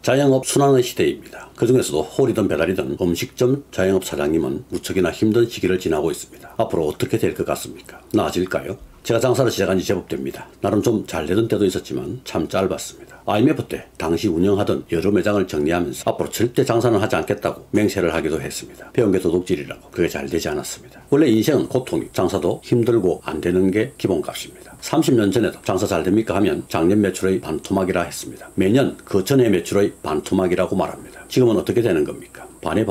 자영업 순환의 시대입니다. 그중에서도 홀이든 배달이든 음식점 자영업 사장님은 무척이나 힘든 시기를 지나고 있습니다. 앞으로 어떻게 될 것 같습니까? 나아질까요? 제가 장사를 시작한 지 제법 됩니다. 나름 좀 잘 되던 때도 있었지만 참 짧았습니다. IMF 때 당시 운영하던 여러 매장을 정리하면서 앞으로 절대 장사는 하지 않겠다고 맹세를 하기도 했습니다. 배운 게 도둑질이라고. 그게 잘 되지 않았습니다. 원래 인생은 고통이, 장사도 힘들고 안 되는 게 기본값입니다. 30년 전에도 장사 잘 됩니까 하면 작년 매출의 반토막이라 했습니다. 매년 그 전의 매출의 반토막이라고 말합니다. 지금은 어떻게 되는 겁니까? 반에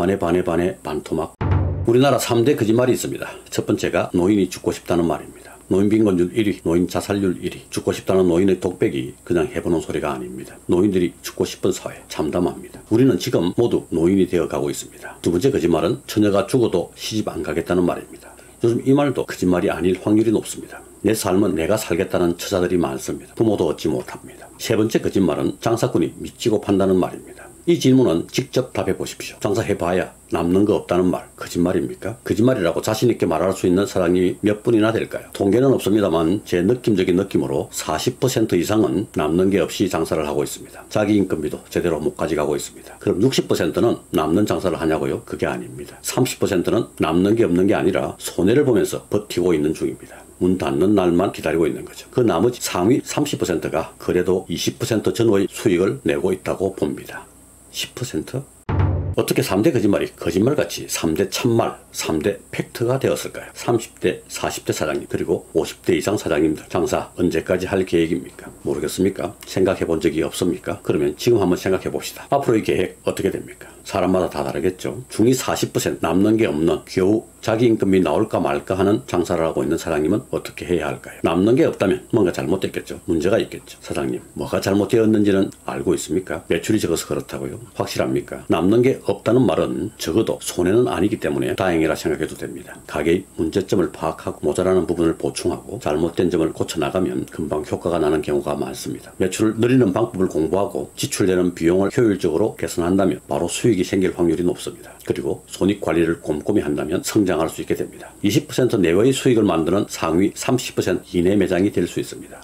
반토막. 우리나라 3대 거짓말이 있습니다. 첫 번째가 노인이 죽고 싶다는 말입니다. 노인 빈곤율 1위, 노인 자살률 1위. 죽고 싶다는 노인의 독백이 그냥 해보는 소리가 아닙니다. 노인들이 죽고 싶은 사회, 참담합니다. 우리는 지금 모두 노인이 되어가고 있습니다. 두 번째 거짓말은 처녀가 죽어도 시집 안 가겠다는 말입니다. 요즘 이 말도 거짓말이 아닐 확률이 높습니다. 내 삶은 내가 살겠다는 처자들이 많습니다. 부모도 얻지 못합니다. 세 번째 거짓말은 장사꾼이 미치고 판다는 말입니다. 이 질문은 직접 답해 보십시오. 장사해봐야 남는 거 없다는 말, 거짓말입니까? 거짓말이라고 자신있게 말할 수 있는 사람이 몇 분이나 될까요? 통계는 없습니다만 제 느낌적인 느낌으로 40% 이상은 남는 게 없이 장사를 하고 있습니다. 자기 인건비도 제대로 못 가져가고 있습니다. 그럼 60%는 남는 장사를 하냐고요? 그게 아닙니다. 30%는 남는 게 없는 게 아니라 손해를 보면서 버티고 있는 중입니다. 문 닫는 날만 기다리고 있는 거죠. 그 나머지 상위 30%가 그래도 20% 전후의 수익을 내고 있다고 봅니다. 10%? 어떻게 3대 거짓말이 거짓말같이 3대 참말, 3대 팩트가 되었을까요? 30대, 40대 사장님, 그리고 50대 이상 사장님들 장사 언제까지 할 계획입니까? 모르겠습니까? 생각해 본 적이 없습니까? 그러면 지금 한번 생각해 봅시다. 앞으로의 계획 어떻게 됩니까? 사람마다 다 다르겠죠. 중위 40% 남는 게 없는 겨우 자기 인건비 나올까 말까 하는 장사를 하고 있는 사장님은 어떻게 해야 할까요? 남는 게 없다면 뭔가 잘못됐겠죠. 문제가 있겠죠. 사장님, 뭐가 잘못되었는지는 알고 있습니까? 매출이 적어서 그렇다고요? 확실합니까? 남는 게 없다는 말은 적어도 손해는 아니기 때문에 다행이라 생각해도 됩니다. 가게의 문제점을 파악하고 모자라는 부분을 보충하고 잘못된 점을 고쳐나가면 금방 효과가 나는 경우가 많습니다. 매출을 늘리는 방법을 공부하고 지출되는 비용을 효율적으로 개선한다면 바로 수익이 생길 확률이 높습니다. 그리고 손익관리를 꼼꼼히 한다면 성장할 수 있게 됩니다. 20% 내외의 수익을 만드는 상위 30% 이내 매장이 될 수 있습니다.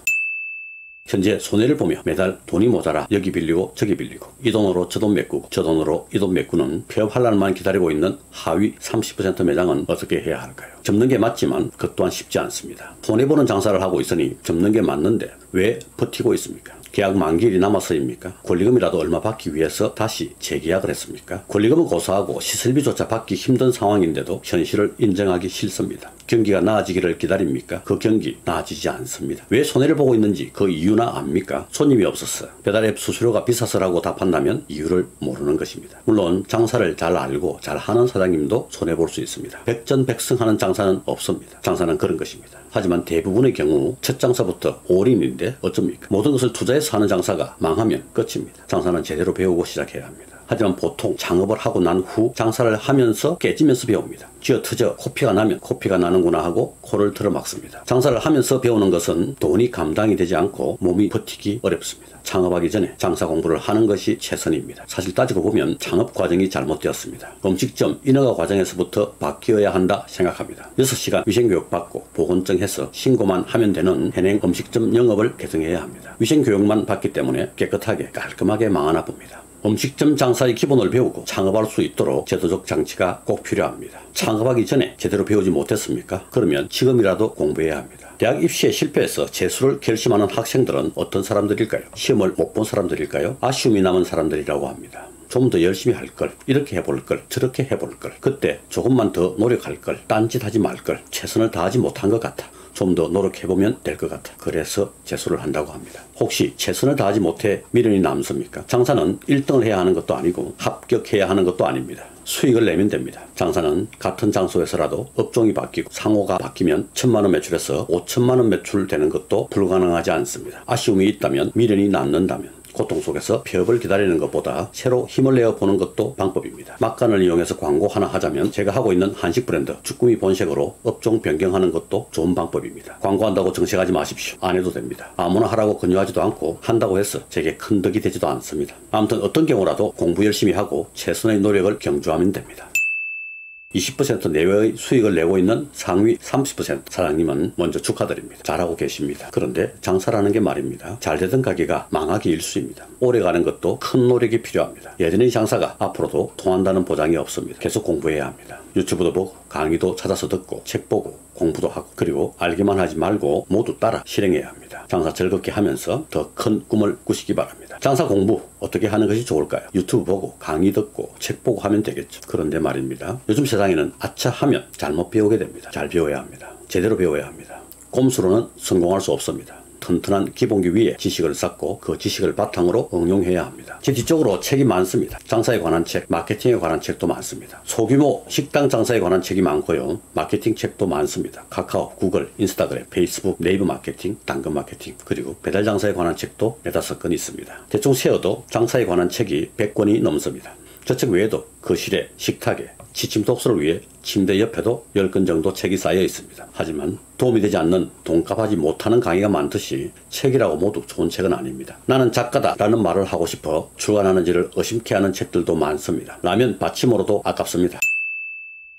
현재 손해를 보며 매달 돈이 모자라 여기 빌리고 저기 빌리고 이 돈으로 저 돈 메꾸고 저 돈으로 이 돈 메꾸는 폐업한란만 기다리고 있는 하위 30% 매장은 어떻게 해야 할까요? 접는 게 맞지만 그 또한 쉽지 않습니다. 손해보는 장사를 하고 있으니 접는 게 맞는데 왜 버티고 있습니까? 계약 만기일이 남아서입니까? 권리금이라도 얼마 받기 위해서 다시 재계약을 했습니까? 권리금은 고사하고 시설비조차 받기 힘든 상황인데도 현실을 인정하기 싫습니다. 경기가 나아지기를 기다립니까? 그 경기 나아지지 않습니다. 왜 손해를 보고 있는지 그 이유나 압니까? 손님이 없었어요. 배달앱 수수료가 비싸서라고 답한다면 이유를 모르는 것입니다. 물론 장사를 잘 알고 잘하는 사장님도 손해볼 수 있습니다. 백전백승하는 장사는 없습니다. 장사는 그런 것입니다. 하지만 대부분의 경우 첫 장사부터 올인인데 어쩝니까? 모든 것을 투자해서 하는 장사가 망하면 끝입니다. 장사는 제대로 배우고 시작해야 합니다. 하지만 보통 창업을 하고 난 후 장사를 하면서 깨지면서 배웁니다. 쥐어트져 코피가 나면 코피가 나는구나 하고 코를 틀어막습니다. 장사를 하면서 배우는 것은 돈이 감당이 되지 않고 몸이 버티기 어렵습니다. 창업하기 전에 장사 공부를 하는 것이 최선입니다. 사실 따지고 보면 창업 과정이 잘못되었습니다. 음식점 인허가 과정에서부터 바뀌어야 한다 생각합니다. 6시간 위생교육 받고 보건증 해서 신고만 하면 되는 현행 음식점 영업을 개정해야 합니다. 위생교육만 받기 때문에 깨끗하게 깔끔하게 망하나 봅니다. 음식점 장사의 기본을 배우고 창업할 수 있도록 제도적 장치가 꼭 필요합니다. 창업하기 전에 제대로 배우지 못했습니까? 그러면 지금이라도 공부해야 합니다. 대학 입시에 실패해서 재수를 결심하는 학생들은 어떤 사람들일까요? 시험을 못 본 사람들일까요? 아쉬움이 남은 사람들이라고 합니다. 좀 더 열심히 할 걸, 이렇게 해볼 걸, 저렇게 해볼 걸, 그때 조금만 더 노력할 걸, 딴짓하지 말 걸, 최선을 다하지 못한 것 같아. 좀 더 노력해보면 될 것 같아. 그래서 재수를 한다고 합니다. 혹시 최선을 다하지 못해 미련이 남습니까? 장사는 1등을 해야 하는 것도 아니고 합격해야 하는 것도 아닙니다. 수익을 내면 됩니다. 장사는 같은 장소에서라도 업종이 바뀌고 상호가 바뀌면 1,000만원 매출에서 5천만원 매출되는 것도 불가능하지 않습니다. 아쉬움이 있다면, 미련이 남는다면 고통 속에서 폐업을 기다리는 것보다 새로 힘을 내어 보는 것도 방법입니다. 막간을 이용해서 광고 하나 하자면 제가 하고 있는 한식 브랜드 주꾸미 본색으로 업종 변경하는 것도 좋은 방법입니다. 광고한다고 정색하지 마십시오. 안 해도 됩니다. 아무나 하라고 권유하지도 않고 한다고 해서 제게 큰 덕이 되지도 않습니다. 아무튼 어떤 경우라도 공부 열심히 하고 최선의 노력을 경주하면 됩니다. 20% 내외의 수익을 내고 있는 상위 30% 사장님은 먼저 축하드립니다. 잘하고 계십니다. 그런데 장사라는 게 말입니다. 잘 되던 가게가 망하기 일쑤입니다. 오래가는 것도 큰 노력이 필요합니다. 예전의 장사가 앞으로도 통한다는 보장이 없습니다. 계속 공부해야 합니다. 유튜브도 보고 강의도 찾아서 듣고 책 보고 공부도 하고 그리고 알기만 하지 말고 모두 따라 실행해야 합니다. 장사 즐겁게 하면서 더 큰 꿈을 꾸시기 바랍니다. 장사 공부 어떻게 하는 것이 좋을까요? 유튜브 보고 강의 듣고 책 보고 하면 되겠죠. 그런데 말입니다. 요즘 세상에는 아차 하면 잘못 배우게 됩니다. 잘 배워야 합니다. 제대로 배워야 합니다. 꼼수로는 성공할 수 없습니다. 튼튼한 기본기 위에 지식을 쌓고 그 지식을 바탕으로 응용해야 합니다. 제 뒤쪽으로 책이 많습니다. 장사에 관한 책, 마케팅에 관한 책도 많습니다. 소규모 식당 장사에 관한 책이 많고요. 마케팅 책도 많습니다. 카카오, 구글, 인스타그램, 페이스북, 네이버 마케팅, 당근 마케팅, 그리고 배달 장사에 관한 책도 4-5권 있습니다. 대충 세어도 장사에 관한 책이 100권이 넘습니다. 저 책 외에도 거실에, 식탁에, 취침 독서를 위해 침대 옆에도 10권 정도 책이 쌓여 있습니다. 하지만 도움이 되지 않는 돈값하지 못하는 강의가 많듯이 책이라고 모두 좋은 책은 아닙니다. 나는 작가다 라는 말을 하고 싶어 출간하는지를 의심케 하는 책들도 많습니다. 라면 받침으로도 아깝습니다.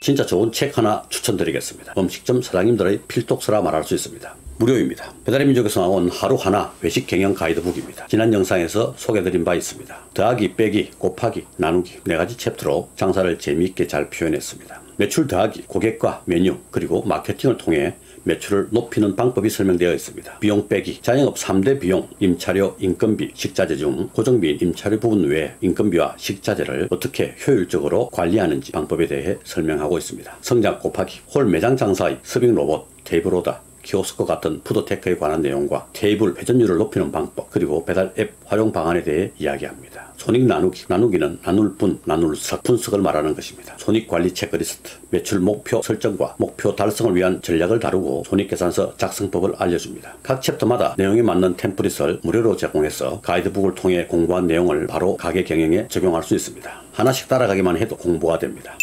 진짜 좋은 책 하나 추천드리겠습니다. 음식점 사장님들의 필독서라 말할 수 있습니다. 무료입니다. 배달의 민족에서 나온 하루 하나 외식 경영 가이드북입니다. 지난 영상에서 소개드린 바 있습니다. 더하기, 빼기, 곱하기, 나누기 4가지 챕터로 장사를 재미있게 잘 표현했습니다. 매출 더하기, 고객과 메뉴, 그리고 마케팅을 통해 매출을 높이는 방법이 설명되어 있습니다. 비용 빼기, 자영업 3대 비용, 임차료, 인건비, 식자재 중 고정비 임차료 부분 외에 인건비와 식자재를 어떻게 효율적으로 관리하는지 방법에 대해 설명하고 있습니다. 성장 곱하기, 홀 매장 장사의 서빙 로봇, 테이블 오더, 키오스크 같은 푸드테크에 관한 내용과 테이블 회전율을 높이는 방법, 그리고 배달 앱 활용 방안에 대해 이야기합니다. 손익 나누기, 나누기는 나눌 분, 나눌 석, 분석을 말하는 것입니다. 손익 관리 체크리스트, 매출 목표 설정과 목표 달성을 위한 전략을 다루고 손익계산서 작성법을 알려줍니다. 각 챕터마다 내용에 맞는 템플릿을 무료로 제공해서 가이드북을 통해 공부한 내용을 바로 가게 경영에 적용할 수 있습니다. 하나씩 따라가기만 해도 공부가 됩니다.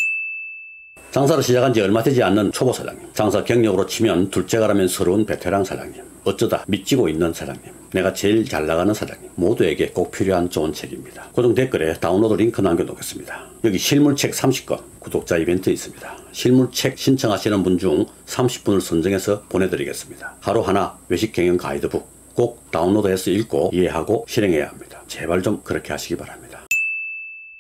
장사를 시작한 지 얼마 되지 않는 초보 사장님, 장사 경력으로 치면 둘째가라면 서러운 베테랑 사장님, 어쩌다 미치고 있는 사장님, 내가 제일 잘 나가는 사장님 모두에게 꼭 필요한 좋은 책입니다. 고정 댓글에 다운로드 링크 남겨놓겠습니다. 여기 실물책 30권 구독자 이벤트 있습니다. 실물책 신청하시는 분 중 30분을 선정해서 보내드리겠습니다. 하루 하나 외식 경영 가이드북 꼭 다운로드해서 읽고 이해하고 실행해야 합니다. 제발 좀 그렇게 하시기 바랍니다.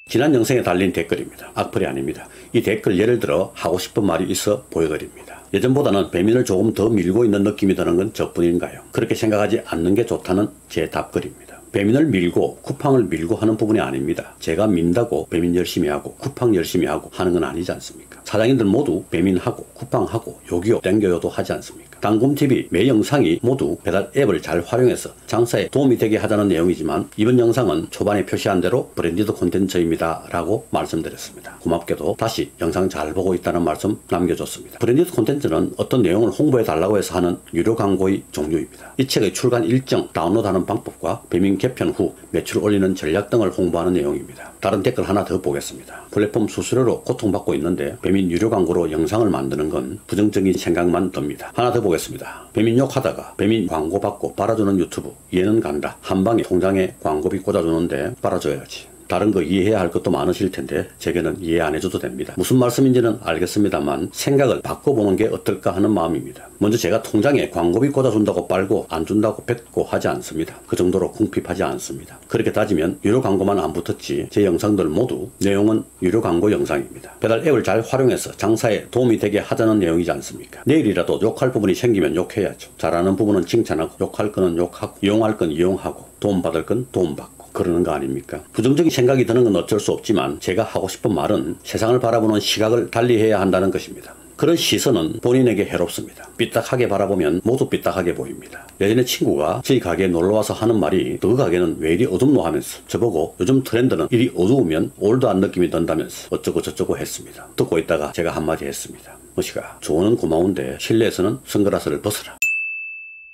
지난 영상에 달린 댓글입니다. 악플이 아닙니다. 이 댓글 예를 들어 하고 싶은 말이 있어 보여드립니다. 예전보다는 배민을 조금 더 밀고 있는 느낌이 드는 건 저뿐인가요? 그렇게 생각하지 않는 게 좋다는 제 답글입니다. 배민을 밀고 쿠팡을 밀고 하는 부분이 아닙니다. 제가 민다고 배민 열심히 하고 쿠팡 열심히 하고 하는 건 아니지 않습니까? 사장님들 모두 배민하고 쿠팡하고 요기요 땡겨요도 하지 않습니까? 당금TV 매 영상이 모두 배달 앱을 잘 활용해서 장사에 도움이 되게 하자는 내용이지만 이번 영상은 초반에 표시한 대로 브랜디드 콘텐츠입니다 라고 말씀드렸습니다. 고맙게도 다시 영상 잘 보고 있다는 말씀 남겨줬습니다. 브랜디드 콘텐츠는 어떤 내용을 홍보해 달라고 해서 하는 유료 광고의 종류입니다. 이 책의 출간 일정, 다운로드하는 방법과 배민 개편 후 매출을 올리는 전략 등을 홍보하는 내용입니다. 다른 댓글 하나 더 보겠습니다. 플랫폼 수수료로 고통받고 있는데 배민 유료 광고로 영상을 만드는 건 부정적인 생각만 듭니다. 하나 더 보겠습니다. 배민 욕하다가 배민 광고 받고 빨아주는 유튜브 이해는 간다. 한방에 통장에 광고비 꽂아주는데 빨아줘야지. 다른 거 이해해야 할 것도 많으실 텐데 제게는 이해 안 해줘도 됩니다. 무슨 말씀인지는 알겠습니다만 생각을 바꿔보는 게 어떨까 하는 마음입니다. 먼저 제가 통장에 광고비 꽂아준다고 빨고 안 준다고 뱉고 하지 않습니다. 그 정도로 궁핍하지 않습니다. 그렇게 따지면 유료 광고만 안 붙었지 제 영상들 모두 내용은 유료 광고 영상입니다. 배달 앱을 잘 활용해서 장사에 도움이 되게 하자는 내용이지 않습니까? 내일이라도 욕할 부분이 생기면 욕해야죠. 잘하는 부분은 칭찬하고 욕할 거는 욕하고 이용할 건 이용하고 도움받을 건 도움받고 그러는 거 아닙니까? 부정적인 생각이 드는 건 어쩔 수 없지만 제가 하고 싶은 말은 세상을 바라보는 시각을 달리해야 한다는 것입니다. 그런 시선은 본인에게 해롭습니다. 삐딱하게 바라보면 모두 삐딱하게 보입니다. 예전에 친구가 저희 가게에 놀러와서 하는 말이 너 가게는 왜 이리 어둡노 하면서 저보고 요즘 트렌드는 이리 어두우면 올드한 느낌이 든다면서 어쩌고 저쩌고 했습니다. 듣고 있다가 제가 한마디 했습니다. 뭐시가 조언은 고마운데 실내에서는 선글라스를 벗어라.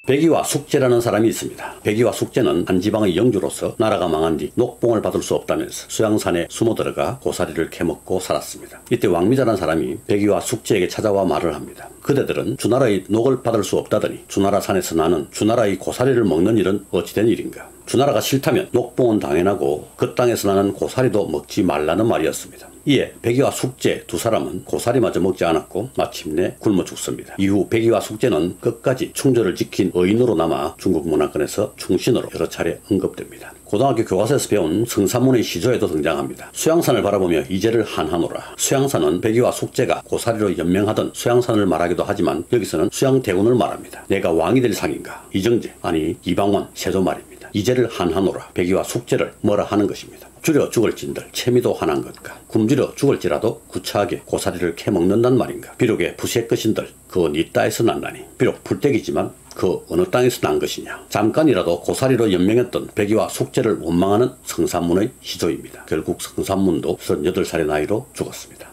백이와 숙제라는 사람이 있습니다. 백이와 숙제는 한 지방의 영주로서 나라가 망한 뒤 녹봉을 받을 수 없다면서 수양산에 숨어 들어가 고사리를 캐먹고 살았습니다. 이때 왕미자라는 사람이 백이와 숙제에게 찾아와 말을 합니다. 그대들은 주나라의 녹을 받을 수 없다더니 주나라 산에서 나는 주나라의 고사리를 먹는 일은 어찌된 일인가? 주나라가 싫다면 녹봉은 당연하고 그 땅에서 나는 고사리도 먹지 말라는 말이었습니다. 이에 백이와 숙제 두 사람은 고사리마저 먹지 않았고 마침내 굶어 죽습니다. 이후 백이와 숙제는 끝까지 충절을 지킨 의인으로 남아 중국 문화권에서 충신으로 여러 차례 언급됩니다. 고등학교 교과서에서 배운 성산문의 시조에도 등장합니다. 수양산을 바라보며 이제를 한하노라. 수양산은 백이와 숙제가 고사리로 연명하던 수양산을 말하기도 하지만 여기서는 수양대군을 말합니다. 내가 왕이 될 상인가? 이정재 아니 이방원 세조 말입니다. 이제를 한하노라. 백이와 숙제를 뭐라 하는 것입니다. 줄여 죽을 진들 채미도 화난 것가. 굶주려 죽을지라도 구차하게 고사리를 캐먹는단 말인가. 비록의 부색 것인들 그거 니 따에서 난다니. 비록 불떼기지만 그 어느 땅에서 난 것이냐. 잠깐이라도 고사리로 연명했던 백이와 숙제를 원망하는 성산문의 시조입니다. 결국 성산문도 38살의 나이로 죽었습니다.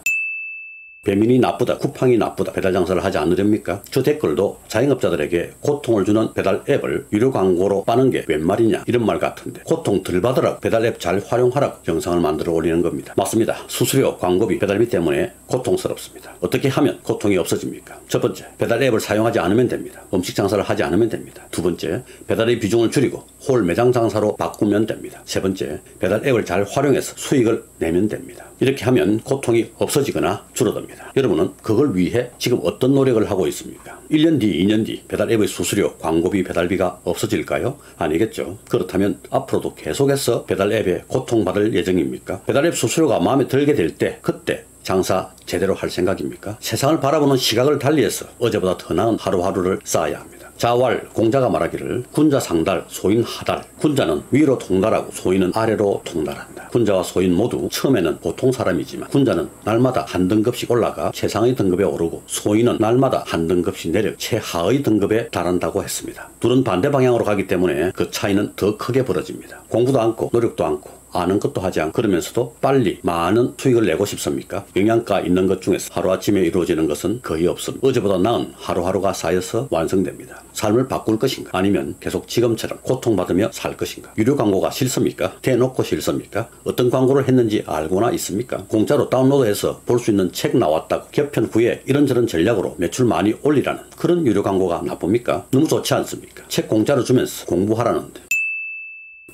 배민이 나쁘다, 쿠팡이 나쁘다, 배달 장사를 하지 않으렵니까? 저 댓글도 자영업자들에게 고통을 주는 배달 앱을 유료 광고로 빠는 게 웬 말이냐 이런 말 같은데 고통 덜 받으라고 배달 앱 잘 활용하라고 영상을 만들어 올리는 겁니다. 맞습니다. 수수료, 광고비, 배달비 때문에 고통스럽습니다. 어떻게 하면 고통이 없어집니까? 첫 번째, 배달 앱을 사용하지 않으면 됩니다. 음식 장사를 하지 않으면 됩니다. 두 번째, 배달의 비중을 줄이고 홀 매장 장사로 바꾸면 됩니다. 세 번째, 배달 앱을 잘 활용해서 수익을 내면 됩니다. 이렇게 하면 고통이 없어지거나 줄어듭니다. 여러분은 그걸 위해 지금 어떤 노력을 하고 있습니까? 1년 뒤, 2년 뒤 배달 앱의 수수료, 광고비, 배달비가 없어질까요? 아니겠죠. 그렇다면 앞으로도 계속해서 배달 앱에 고통받을 예정입니까? 배달 앱 수수료가 마음에 들게 될 때 그때 장사 제대로 할 생각입니까? 세상을 바라보는 시각을 달리해서 어제보다 더 나은 하루하루를 쌓아야 합니다. 자왈 공자가 말하기를 군자 상달 소인 하달. 군자는 위로 통달하고 소인은 아래로 통달한다. 군자와 소인 모두 처음에는 보통 사람이지만 군자는 날마다 한 등급씩 올라가 최상의 등급에 오르고 소인은 날마다 한 등급씩 내려 최하의 등급에 달한다고 했습니다. 둘은 반대 방향으로 가기 때문에 그 차이는 더 크게 벌어집니다. 공부도 않고 노력도 않고 아는 것도 하지 않고 그러면서도 빨리 많은 수익을 내고 싶습니까? 영양가 있는 것 중에서 하루아침에 이루어지는 것은 거의 없습니다. 어제보다 나은 하루하루가 쌓여서 완성됩니다. 삶을 바꿀 것인가? 아니면 계속 지금처럼 고통받으며 살 것인가? 유료 광고가 싫습니까? 대놓고 싫습니까? 어떤 광고를 했는지 알고나 있습니까? 공짜로 다운로드해서 볼 수 있는 책 나왔다고 개편 후에 이런저런 전략으로 매출 많이 올리라는 그런 유료 광고가 나쁩니까? 너무 좋지 않습니까? 책 공짜로 주면서 공부하라는데.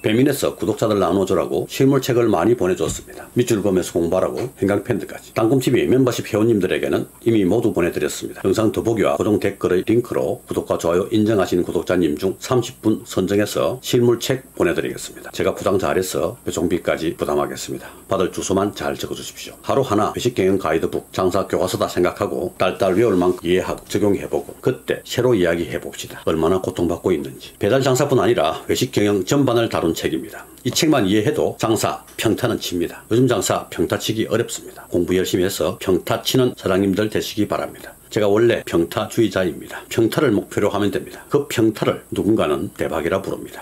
배민에서 구독자들 나눠주라고 실물책을 많이 보내줬습니다. 밑줄 그으면서 공부하라고 행강팬들까지. 땅꿈TV 멤버십 회원님들에게는 이미 모두 보내드렸습니다. 영상 더보기와 고정 댓글의 링크로 구독과 좋아요 인정하신 구독자님 중 30분 선정해서 실물책 보내드리겠습니다. 제가 포장 잘해서 배송비까지 부담하겠습니다. 받을 주소만 잘 적어주십시오. 하루 하나 회식경영 가이드북 장사 교과서다 생각하고 딸딸 외울 만큼 이해하고 적용해보고 그때 새로 이야기해봅시다. 얼마나 고통받고 있는지. 배달 장사뿐 아니라 회식경영 전반을 다룬 책입니다. 이 책만 이해해도 장사 평타는 칩니다. 요즘 장사 평타치기 어렵습니다. 공부 열심히 해서 평타치는 사장님들 되시기 바랍니다. 제가 원래 평타주의자입니다. 평타를 목표로 하면 됩니다. 그 평타를 누군가는 대박이라 부릅니다.